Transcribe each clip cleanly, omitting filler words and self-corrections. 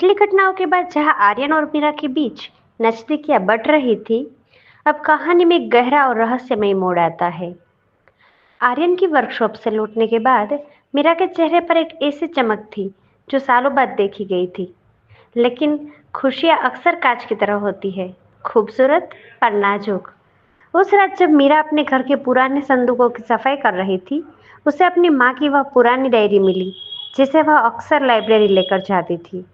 पिछली घटनाओं के बाद जहां आर्यन और मीरा के बीच नजदीकियां बढ़ रही थी, अब कहानी में एक गहरा और रहस्यमय मोड़ आता है। आर्यन की वर्कशॉप से लौटने के बाद मीरा के चेहरे पर एक ऐसी चमक थी जो सालों बाद देखी गई थी। लेकिन खुशियां अक्सर कांच की तरह होती है, खूबसूरत पर नाजुक। उस रात जब मीरा अपने घर के पुराने संदूकों की सफाई कर रही थी, उसे अपनी माँ की वह पुरानी डायरी मिली, जिसे वह अक्सर लाइब्रेरी लेकर जाती थी।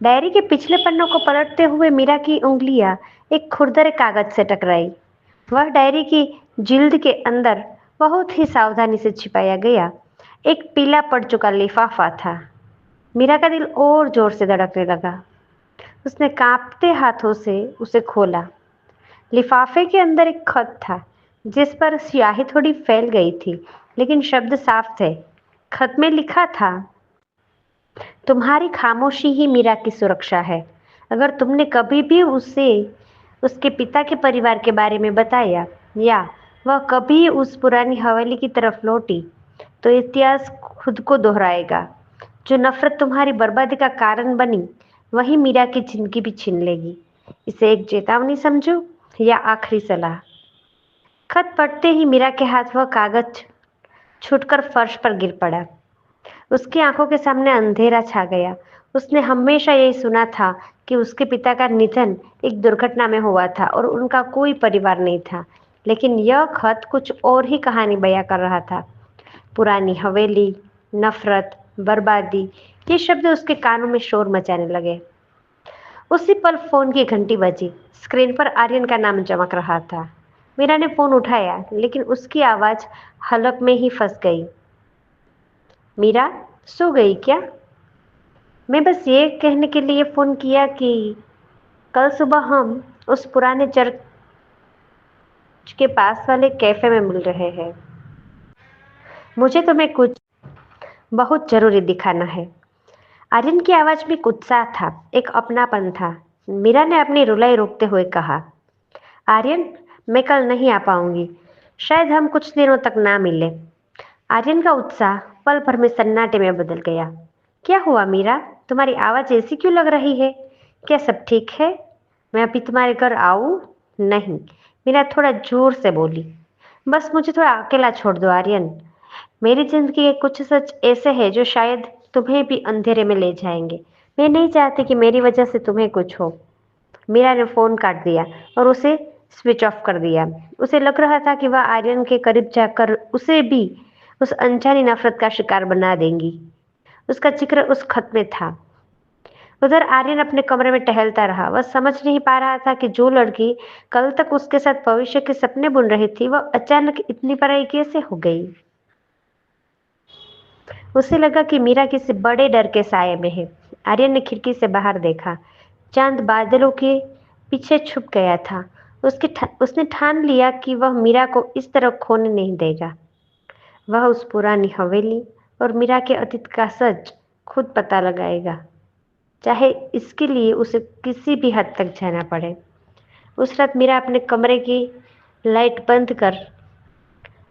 डायरी के पिछले पन्नों को पलटते हुए मीरा की उंगलियां एक खुरदरे कागज से टकराई। वह डायरी की जिल्द के अंदर बहुत ही सावधानी से छिपाया गया एक पीला पड़ चुका लिफाफा था। मीरा का दिल और जोर से धड़कने लगा। उसने कांपते हाथों से उसे खोला। लिफाफे के अंदर एक खत था, जिस पर स्याही थोड़ी फैल गई थी, लेकिन शब्द साफ थे। खत में लिखा था, तुम्हारी खामोशी ही मीरा की सुरक्षा है। अगर तुमने कभी भी उसे उसके पिता के परिवार के बारे में बताया, या वह कभी उस पुरानी हवेली की तरफ लौटी, तो इतिहास खुद को दोहराएगा। जो नफरत तुम्हारी बर्बादी का कारण बनी, वही मीरा की जिंदगी भी छीन लेगी। इसे एक चेतावनी समझो या आखिरी सलाह। खत पढ़ते ही मीरा के हाथ वह कागज छूटकर फर्श पर गिर पड़ा। उसकी आंखों के सामने अंधेरा छा गया। उसने हमेशा यही सुना था कि उसके पिता का निधन एक दुर्घटना में हुआ था और उनका कोई परिवार नहीं था। लेकिन यह खत कुछ और ही कहानी बयां कर रहा था। पुरानी हवेली, नफरत, बर्बादी, ये शब्द उसके कानों में शोर मचाने लगे। उसी पल फोन की घंटी बजी। स्क्रीन पर आर्यन का नाम चमक रहा था। मीरा ने फोन उठाया, लेकिन उसकी आवाज हलक में ही फंस गई। मीरा, सो गई क्या? मैं बस ये कहने के लिए फोन किया कि कल सुबह हम उस पुराने चर्च के पास वाले कैफे में मिल रहे हैं। मुझे तुम्हें कुछ बहुत जरूरी दिखाना है। आर्यन की आवाज में एक उत्साह था, एक अपनापन था। मीरा ने अपनी रुलाई रोकते हुए कहा, आर्यन, मैं कल नहीं आ पाऊंगी। शायद हम कुछ दिनों तक ना मिले। आर्यन का उत्साह पल भर में सन्नाटे में बदल गया। क्या हुआ मीरा? तुम्हारी आवाज ऐसी क्यों लग रही है? क्या सब ठीक है? मैं अभी तुम्हारे घर आऊं? नहीं, मीरा थोड़ा जोर से बोली। बस मुझे थोड़ा अकेला छोड़ दो आर्यन। मेरी जिंदगी के कुछ सच ऐसे हैं जो शायद तुम्हें भी अंधेरे में ले जाएंगे। मैं नहीं चाहती कि मेरी वजह से तुम्हें कुछ हो। मीरा ने फोन काट दिया और उसे स्विच ऑफ कर दिया। उसे लग रहा था कि वह आर्यन के करीब जाकर उसे भी उस अनजानी नफरत का शिकार बना देंगी। उसका जिक्र उस खत में था। उधर आर्यन अपने कमरे में टहलता रहा। वह समझ नहीं पा रहा था कि जो लड़की कल तक उसके साथ भविष्य के सपने बुन रही थी, वह अचानक इतनी पराई कैसे हो गई। उसे लगा कि मीरा किसी बड़े डर के साए में है। आर्यन ने खिड़की से बाहर देखा। चांद बादलों के पीछे छुप गया था। उसने ठान लिया कि वह मीरा को इस तरह खोने नहीं देगा। वह उस पुरानी हवेली और मीरा के अतीत का सच खुद पता लगाएगा, चाहे इसके लिए उसे किसी भी हद तक जाना पड़े। उस रात मीरा अपने कमरे की लाइट बंद कर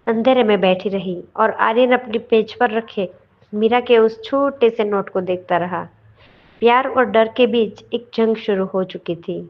अंधेरे में बैठी रही और आर्यन अपनी पेज पर रखे मीरा के उस छोटे से नोट को देखता रहा। प्यार और डर के बीच एक जंग शुरू हो चुकी थी।